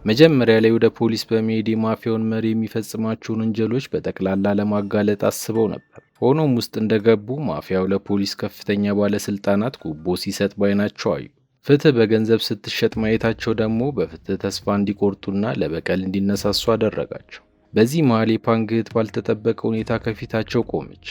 A: መጀመሪያ ላይ ወደ ፖሊስ በመሄድ የማፊያውን መሪ የሚፈጽማቸውን ወንጀሎች በጠቅላላ ለማጋለጥ አስበው ነበር። ሆኖም ውስጥ እንደገቡ ማፊያው ለፖሊስ ከፍተኛ ባለስልጣናት ጉቦ ሲሰጥ ባይናቸው አዩ። ፍትህ በገንዘብ ስትሸጥ ማየታቸው ደግሞ በፍትህ ተስፋ እንዲቆርጡና ለበቀል እንዲነሳሱ አደረጋቸው። በዚህ መሃል የፓንግ እህት ባልተጠበቀ ሁኔታ ከፊታቸው ቆመች።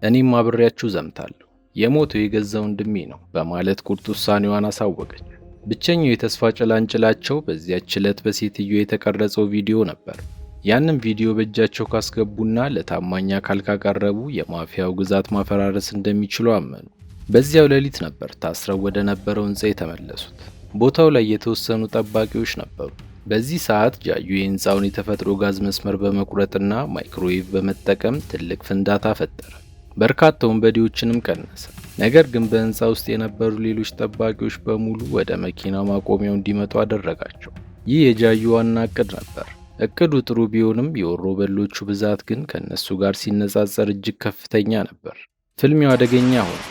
A: እኔም አብሬያችሁ ዘምታለሁ፣ የሞተው የገዛ ወንድሜ ነው በማለት ቁርጥ ውሳኔዋን አሳወቀች። ብቸኛው የተስፋ ጭላንጭላቸው በዚያች ዕለት በሴትዮ የተቀረጸው ቪዲዮ ነበር። ያንን ቪዲዮ በእጃቸው ካስገቡና ለታማኝ አካል ካቀረቡ የማፊያው ግዛት ማፈራረስ እንደሚችሉ አመኑ። በዚያው ሌሊት ነበር ታስረው ወደ ነበረው ህንጻ የተመለሱት። ቦታው ላይ የተወሰኑ ጠባቂዎች ነበሩ። በዚህ ሰዓት ጃዩ የህንጻውን የተፈጥሮ ጋዝ መስመር በመቁረጥና ማይክሮዌቭ በመጠቀም ትልቅ ፍንዳታ ፈጠረ። በርካታ ወንበዴዎችንም ቀነሰ። ነገር ግን በህንጻ ውስጥ የነበሩ ሌሎች ጠባቂዎች በሙሉ ወደ መኪና ማቆሚያው እንዲመጡ አደረጋቸው። ይህ የጃዩ ዋና እቅድ ነበር። እቅዱ ጥሩ ቢሆንም የወሮበሎቹ ብዛት ግን ከነሱ ጋር ሲነጻጸር እጅግ ከፍተኛ ነበር። ፍልሚያው አደገኛ ሆነ።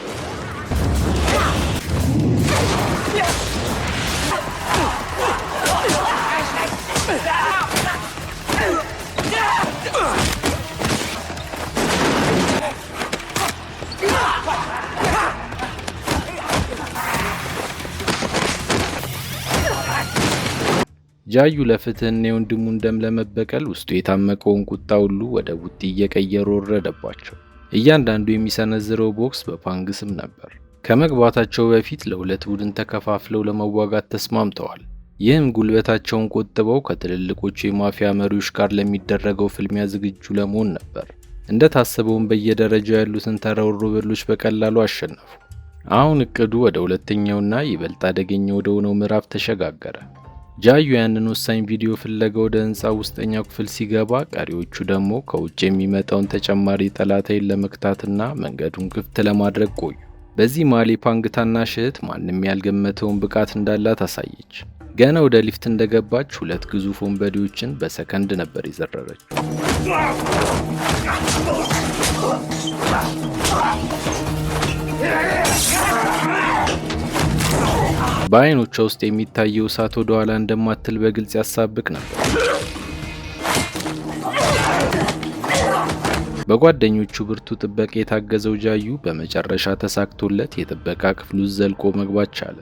A: ጃዩ ለፍትህና የወንድሙን ደም ለመበቀል ውስጡ የታመቀውን ቁጣ ሁሉ ወደ ቡጢ እየቀየረ ወረደባቸው። እያንዳንዱ የሚሰነዝረው ቦክስ በፓንግ ስም ነበር። ከመግባታቸው በፊት ለሁለት ቡድን ተከፋፍለው ለመዋጋት ተስማምተዋል። ይህም ጉልበታቸውን ቆጥበው ከትልልቆቹ የማፊያ መሪዎች ጋር ለሚደረገው ፍልሚያ ዝግጁ ለመሆን ነበር። እንደታሰበውም በየደረጃው ያሉትን ተራ ወሮበሎች በቀላሉ አሸነፉ። አሁን እቅዱ ወደ ሁለተኛውና ይበልጥ አደገኛ ወደ ሆነው ምዕራፍ ተሸጋገረ። ጃዩ ያንን ወሳኝ ቪዲዮ ፍለጋ ወደ ህንጻው ውስጠኛው ክፍል ሲገባ፣ ቀሪዎቹ ደግሞ ከውጭ የሚመጣውን ተጨማሪ ጠላት ኃይል ለመክታትና መንገዱን ክፍት ለማድረግ ቆዩ። በዚህ መሃል የፓንግ ታናሽ እህት ማንም ያልገመተውን ብቃት እንዳላት አሳየች። ገና ወደ ሊፍት እንደገባች ሁለት ግዙፍ ወንበዴዎችን በሰከንድ ነበር የዘረረችው። በአይኖቿ ውስጥ የሚታየው እሳት ወደ ኋላ እንደማትል በግልጽ ያሳብቅ ነበር። በጓደኞቹ ብርቱ ጥበቃ የታገዘው ጃዩ በመጨረሻ ተሳክቶለት የጥበቃ ክፍል ውስጥ ዘልቆ መግባት ቻለ።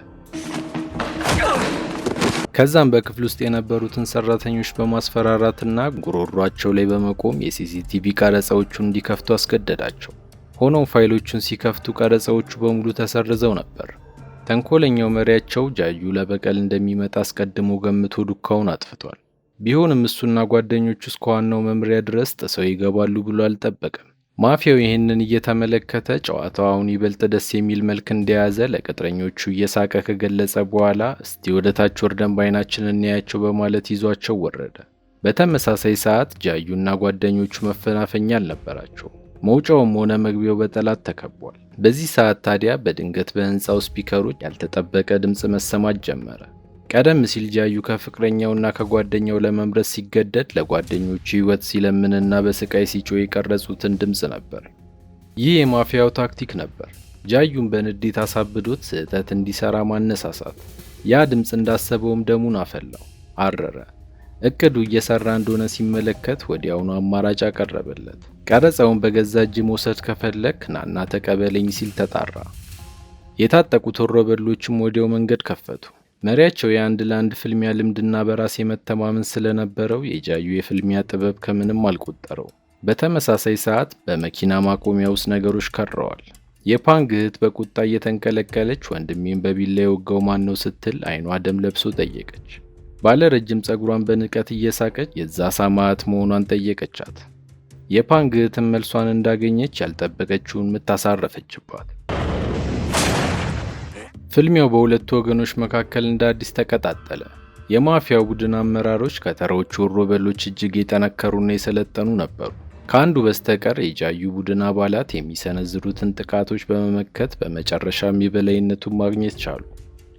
A: ከዛም በክፍል ውስጥ የነበሩትን ሰራተኞች በማስፈራራትና ጉሮሯቸው ላይ በመቆም የሲሲቲቪ ቀረጻዎቹን እንዲከፍቱ አስገደዳቸው። ሆኖም ፋይሎቹን ሲከፍቱ ቀረጻዎቹ በሙሉ ተሰርዘው ነበር። ተንኮለኛው መሪያቸው ጃዩ ለበቀል እንደሚመጣ አስቀድሞ ገምቶ ዱካውን አጥፍቷል። ቢሆንም እሱና ጓደኞቹ እስከ ዋናው መምሪያ ድረስ ጥሰው ይገባሉ ብሎ አልጠበቀም። ማፊያው ይህንን እየተመለከተ ጨዋታው አሁን ይበልጥ ደስ የሚል መልክ እንደያዘ ለቅጥረኞቹ እየሳቀ ከገለጸ በኋላ እስቲ ወደ ታች ወርደን ባይናችን እንያቸው በማለት ይዟቸው ወረደ። በተመሳሳይ ሰዓት ጃዩና ጓደኞቹ መፈናፈኛ አልነበራቸው። መውጫውም ሆነ መግቢያው በጠላት ተከቧል። በዚህ ሰዓት ታዲያ በድንገት በህንፃው ስፒከሮች ያልተጠበቀ ድምፅ መሰማት ጀመረ። ቀደም ሲል ጃዩ ከፍቅረኛውና ከጓደኛው ለመምረጥ ሲገደድ ለጓደኞቹ ህይወት ሲለምንና በስቃይ ሲጮህ የቀረጹትን ድምፅ ነበር። ይህ የማፊያው ታክቲክ ነበር። ጃዩን በንዴት አሳብዶት ስህተት እንዲሰራ ማነሳሳት። ያ ድምፅ እንዳሰበውም ደሙን አፈላው፣ አረረ። እቅዱ እየሰራ እንደሆነ ሲመለከት ወዲያውኑ አማራጭ አቀረበለት። ቀረጻውን በገዛ እጅ መውሰድ ከፈለክ ናና ተቀበለኝ ሲል ተጣራ። የታጠቁት ወሮበሎችም ወዲያው መንገድ ከፈቱ። መሪያቸው የአንድ ለአንድ ፍልሚያ ልምድና በራስ የመተማመን ስለነበረው የጃዩ የፍልሚያ ጥበብ ከምንም አልቆጠረው። በተመሳሳይ ሰዓት በመኪና ማቆሚያ ውስጥ ነገሮች ከረዋል። የፓንግ እህት በቁጣ እየተንቀለቀለች ወንድሜን በቢላ የወጋው ማን ነው ስትል አይኗ ደም ለብሶ ጠየቀች። ባለ ረጅም ጸጉሯን በንቀት እየሳቀች የዛ ሳማት መሆኗን ጠየቀቻት። የፓንግ እህትም መልሷን እንዳገኘች ያልጠበቀችውን ምታሳረፈችባት። ፍልሚያው በሁለቱ ወገኖች መካከል እንደ አዲስ ተቀጣጠለ። የማፊያው ቡድን አመራሮች ከተራዎቹ ወሮበሎች እጅግ የጠነከሩና የሰለጠኑ ነበሩ። ከአንዱ በስተቀር የጃዩ ቡድን አባላት የሚሰነዝሩትን ጥቃቶች በመመከት በመጨረሻም የበላይነቱን ማግኘት ቻሉ።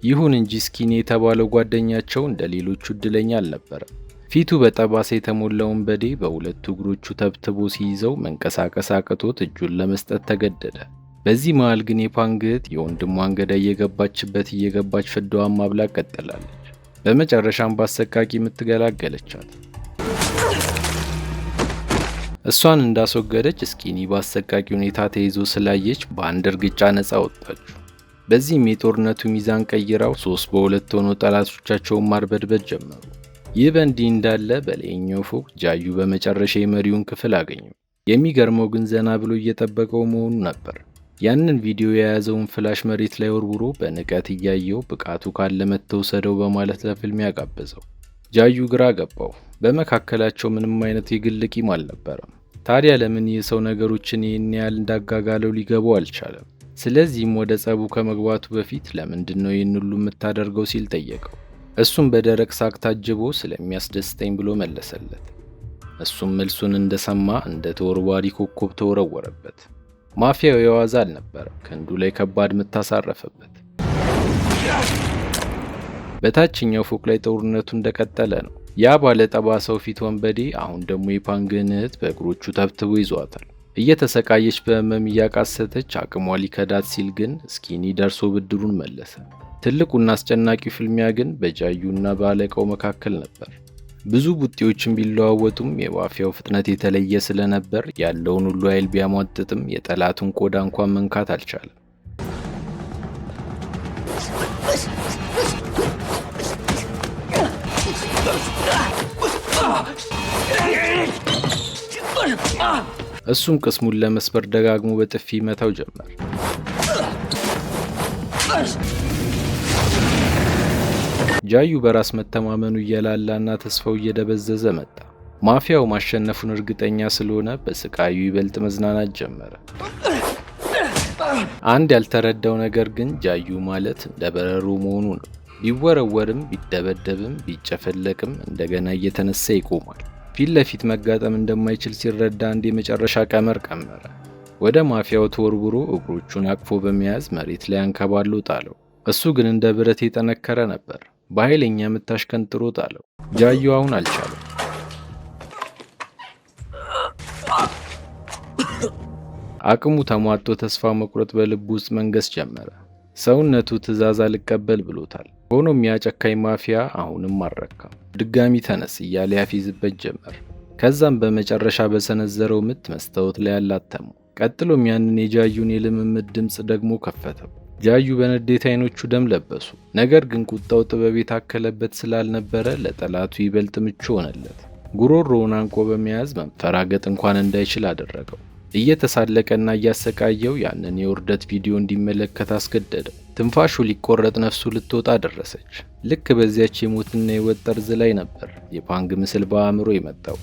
A: ይሁን እንጂ ስኪኒ የተባለው ጓደኛቸው እንደ ሌሎቹ እድለኛ አልነበረም። ፊቱ በጠባሳ የተሞላው ወንበዴ በሁለቱ እግሮቹ ተብትቦ ሲይዘው መንቀሳቀስ አቅቶት እጁን ለመስጠት ተገደደ። በዚህ መሃል ግን የፓንግ እህት የወንድሟን ገዳይ እየገባች ፍዳዋን ማብላት ቀጥላለች። በመጨረሻም በአሰቃቂ የምትገላገለቻት። እሷን እንዳስወገደች ስኪኒ በአሰቃቂ ሁኔታ ተይዞ ስላየች በአንድ እርግጫ ነፃ ወጣችው። በዚህም የጦርነቱ ሚዛን ቀይራው 3 በ2 ሆነው ጠላቶቻቸውን ማርበድበድ ጀመሩ። ይህ በእንዲህ እንዳለ በላይኛው ፎቅ ጃዩ በመጨረሻ የመሪውን ክፍል አገኘው። የሚገርመው ግን ዘና ብሎ እየጠበቀው መሆኑ ነበር። ያንን ቪዲዮ የያዘውን ፍላሽ መሬት ላይ ወርውሮ በንቀት እያየው ብቃቱ ካለ መተውሰደው በማለት ለፍልሚያ ጋበዘው። ጃዩ ግራ ገባው። በመካከላቸው ምንም አይነት የግል ቂም አልነበረም። ታዲያ ለምን ይህ ሰው ነገሮችን ይህን ያህል እንዳጋጋለው ሊገባው አልቻለም። ስለዚህም ወደ ጸቡ ከመግባቱ በፊት ለምንድን ነው ይህን ሁሉ የምታደርገው ሲል ጠየቀው። እሱም በደረቅ ሳቅ ታጅቦ ስለሚያስደስተኝ ብሎ መለሰለት። እሱም መልሱን እንደሰማ እንደ ተወርዋሪ ኮከብ ተወረወረበት። ማፊያው የዋዛ አልነበረም። ክንዱ ላይ ከባድ ምት አሳረፈበት። በታችኛው ፎቅ ላይ ጦርነቱ እንደቀጠለ ነው። ያ ባለ ጠባሳው ፊት ወንበዴ አሁን ደግሞ የፓንግን እህት በእግሮቹ ተብትቦ ይዟታል። እየተሰቃየች በህመም እያቃሰተች አቅሟ ሊከዳት ሲል ግን ስኪኒ ደርሶ ብድሩን መለሰ። ትልቁና አስጨናቂው ፍልሚያ ግን በጃዩና በአለቃው መካከል ነበር። ብዙ ቡጢዎችን ቢለዋወጡም የማፊያው ፍጥነት የተለየ ስለነበር ያለውን ሁሉ ኃይል ቢያሟጥጥም የጠላቱን ቆዳ እንኳን መንካት አልቻለም። እሱም ቅስሙን ለመስበር ደጋግሞ በጥፊ መታው ጀመር። ጃዩ በራስ መተማመኑ እየላላና ተስፋው እየደበዘዘ መጣ። ማፊያው ማሸነፉን እርግጠኛ ስለሆነ በስቃዩ ይበልጥ መዝናናት ጀመረ። አንድ ያልተረዳው ነገር ግን ጃዩ ማለት እንደ በረሮ መሆኑ ነው። ቢወረወርም ቢደበደብም ቢጨፈለቅም እንደገና እየተነሳ ይቆማል። ፊት ለፊት መጋጠም እንደማይችል ሲረዳ አንድ የመጨረሻ ቀመር ቀመረ። ወደ ማፊያው ተወርውሮ እግሮቹን አቅፎ በመያዝ መሬት ላይ አንከባሎ ጣለው። እሱ ግን እንደ ብረት የጠነከረ ነበር። በኃይለኛ ምት አሽቀንጥሮ ጣለው። ጃዩ አሁን አልቻለም። አቅሙ ተሟጦ ተስፋ መቁረጥ በልቡ ውስጥ መንገስ ጀመረ። ሰውነቱ ትዕዛዝ አልቀበል ብሎታል። ሆኖም ያ ጨካኝ ማፊያ አሁንም አልረካም። ድጋሚ ተነስ እያለ ያፌዝበት ጀመር። ከዛም በመጨረሻ በሰነዘረው ምት መስታወት ላይ አላተመው። ቀጥሎም ያንን የጃዩን የልምምድ ድምፅ ደግሞ ከፈተው። ጃዩ በንዴት አይኖቹ ደም ለበሱ። ነገር ግን ቁጣው ጥበብ የታከለበት ስላልነበረ ለጠላቱ ይበልጥ ምቹ ሆነለት። ጉሮሮውን አንቆ በመያዝ መንፈራገጥ እንኳን እንዳይችል አደረገው። እየተሳለቀና እያሰቃየው ያንን የውርደት ቪዲዮ እንዲመለከት አስገደደው። ትንፋሹ ሊቆረጥ ነፍሱ ልትወጣ ደረሰች። ልክ በዚያች የሞትና የሕይወት ጠርዝ ላይ ነበር የፓንግ ምስል በአእምሮ የመጣው።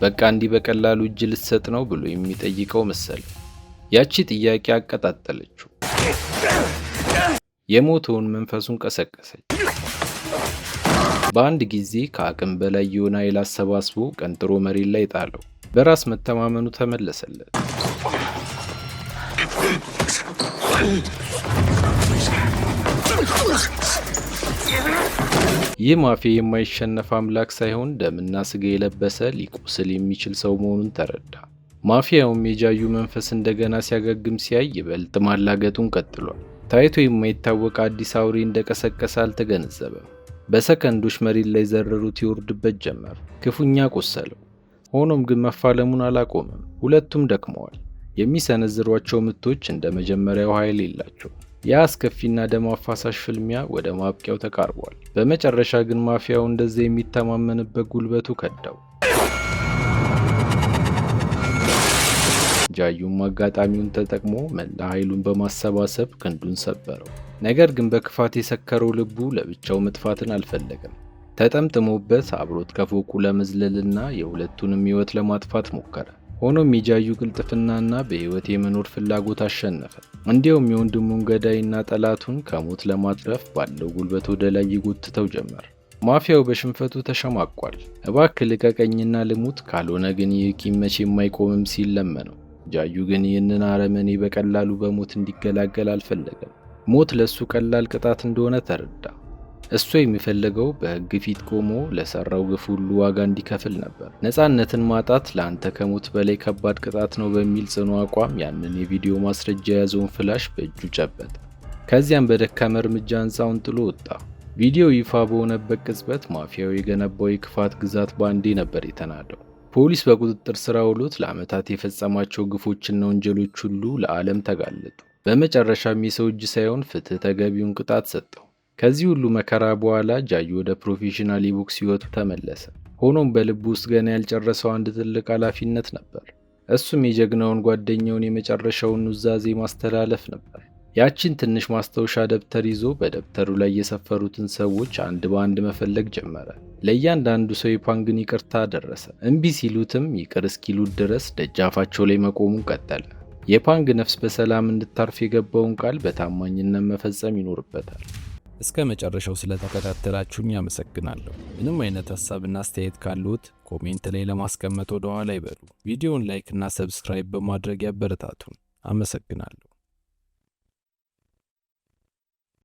A: በቃ እንዲህ በቀላሉ እጅ ልትሰጥ ነው ብሎ የሚጠይቀው መሰለ። ያቺ ጥያቄ አቀጣጠለችው። የሞተውን መንፈሱን ቀሰቀሰች። በአንድ ጊዜ ከአቅም በላይ የሆነ ኃይል አሰባስቦ ቀንጥሮ መሬት ላይ ጣለው። በራስ መተማመኑ ተመለሰለት። ይህ ማፊያ የማይሸነፍ አምላክ ሳይሆን ደምና ስጋ የለበሰ ሊቆስል የሚችል ሰው መሆኑን ተረዳ። ማፊያውም የጃዩ መንፈስ እንደገና ሲያገግም ሲያይ ይበልጥ ማላገጡን ቀጥሏል። ታይቶ የማይታወቅ አዲስ አውሬ እንደቀሰቀሰ አልተገነዘበም። በሰከንዶች መሬት ላይ ዘረሩት ይወርድበት ጀመር። ክፉኛ ቆሰለው። ሆኖም ግን መፋለሙን አላቆመም። ሁለቱም ደክመዋል። የሚሰነዝሯቸው ምቶች እንደ መጀመሪያው ኃይል የላቸው። ያ አስከፊና ደም አፋሳሽ ፍልሚያ ወደ ማብቂያው ተቃርቧል። በመጨረሻ ግን ማፊያው እንደዛ የሚተማመንበት ጉልበቱ ከዳው። ጃዩም አጋጣሚውን ተጠቅሞ መላ ኃይሉን በማሰባሰብ ክንዱን ሰበረው። ነገር ግን በክፋት የሰከረው ልቡ ለብቻው መጥፋትን አልፈለገም። ተጠምጥሞበት አብሮት ከፎቁ ለመዝለልና የሁለቱንም ሕይወት ለማጥፋት ሞከረ። ሆኖም የጃዩ ቅልጥፍናና በሕይወት የመኖር ፍላጎት አሸነፈ። እንዲያውም የወንድሙን ገዳይና ጠላቱን ከሞት ለማትረፍ ባለው ጉልበት ወደ ላይ ይጎትተው ጀመር። ማፊያው በሽንፈቱ ተሸማቋል። እባክህ ልቀቀኝና ልሙት፣ ካልሆነ ግን ይህ ቂም መቼም አይቆምም ሲል ለመነው። ጃዩ ግን ይህንን አረመኔ በቀላሉ በሞት እንዲገላገል አልፈለገም። ሞት ለሱ ቀላል ቅጣት እንደሆነ ተረዳ። እሱ የሚፈልገው በሕግ ፊት ቆሞ ለሰራው ግፍ ሁሉ ዋጋ እንዲከፍል ነበር። ነፃነትን ማጣት ለአንተ ከሞት በላይ ከባድ ቅጣት ነው በሚል ጽኑ አቋም ያንን የቪዲዮ ማስረጃ የያዘውን ፍላሽ በእጁ ጨበጠ። ከዚያም በደካማ እርምጃ ሕንፃውን ጥሎ ወጣ። ቪዲዮ ይፋ በሆነበት ቅጽበት ማፊያው የገነባው የክፋት ግዛት ባንዴ ነበር የተናደው። ፖሊስ በቁጥጥር ስር አውሎት ለዓመታት የፈጸማቸው ግፎችና ወንጀሎች ሁሉ ለዓለም ተጋለጡ። በመጨረሻም የሰው እጅ ሳይሆን ፍትህ ተገቢውን ቅጣት ሰጠው። ከዚህ ሁሉ መከራ በኋላ ጃዩ ወደ ፕሮፌሽናል የቦክስ ሕይወቱ ተመለሰ። ሆኖም በልቡ ውስጥ ገና ያልጨረሰው አንድ ትልቅ ኃላፊነት ነበር። እሱም የጀግናውን ጓደኛውን የመጨረሻውን ኑዛዜ ማስተላለፍ ነበር። ያችን ትንሽ ማስታወሻ ደብተር ይዞ በደብተሩ ላይ የሰፈሩትን ሰዎች አንድ በአንድ መፈለግ ጀመረ። ለእያንዳንዱ ሰው የፓንግን ይቅርታ አደረሰ። እምቢ ሲሉትም ይቅር እስኪሉት ድረስ ደጃፋቸው ላይ መቆሙን ቀጠለ። የፓንግ ነፍስ በሰላም እንድታርፍ የገባውን ቃል በታማኝነት መፈጸም ይኖርበታል።
B: እስከ መጨረሻው ስለተከታተላችሁኝ አመሰግናለሁ። ምንም አይነት ሀሳብና አስተያየት ካሉት ኮሜንት ላይ ለማስቀመጥ ወደ ኋላ ይበሉ። ቪዲዮውን ላይክ እና ሰብስክራይብ በማድረግ ያበረታቱን። አመሰግናለሁ።